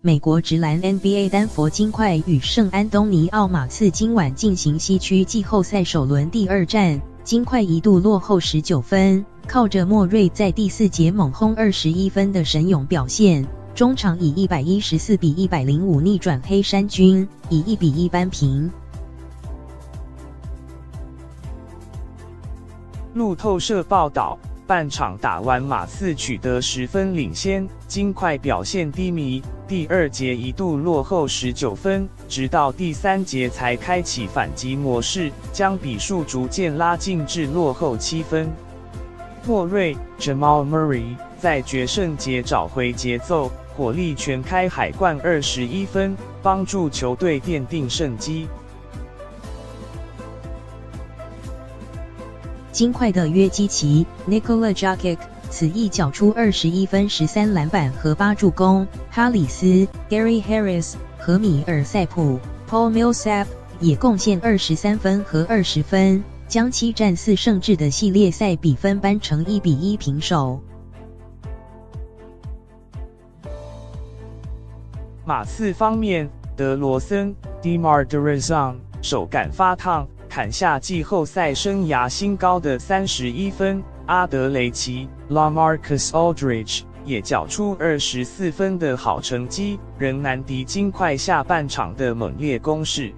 美国职篮 NBA 丹佛金块与圣安东尼奥马刺今晚进行西区季后赛首轮第2战，金块一度落后19分，靠着莫瑞在第4节猛轰21分的神勇表现，中场以114-105逆转黑衫军，以1-1扳平。路透社报道，半场打完马刺取得10分领先，金块表现低迷，第2节一度落后19分，直到第3节才开启反击模式，将比数逐渐拉近至落后7分。莫瑞 Jamal Murray 在决胜节找回节奏，火力全开海灌21分，帮助球队奠定胜机。金块的约基奇 Nikola Jokic 此役缴出21分、13篮板和8助攻，哈里斯 Gary Harris 和米尔塞普 Paul Millsap 也贡献23分和20分，将7战4胜制的系列赛比分扳成1-1平手。马刺方面，德罗森 DeMar DeRozan 手感发烫，砍下季后赛生涯新高的31分，阿德雷奇 LaMarcus Aldridge 也缴出24分的好成绩，仍难敌金块下半场的猛烈攻势。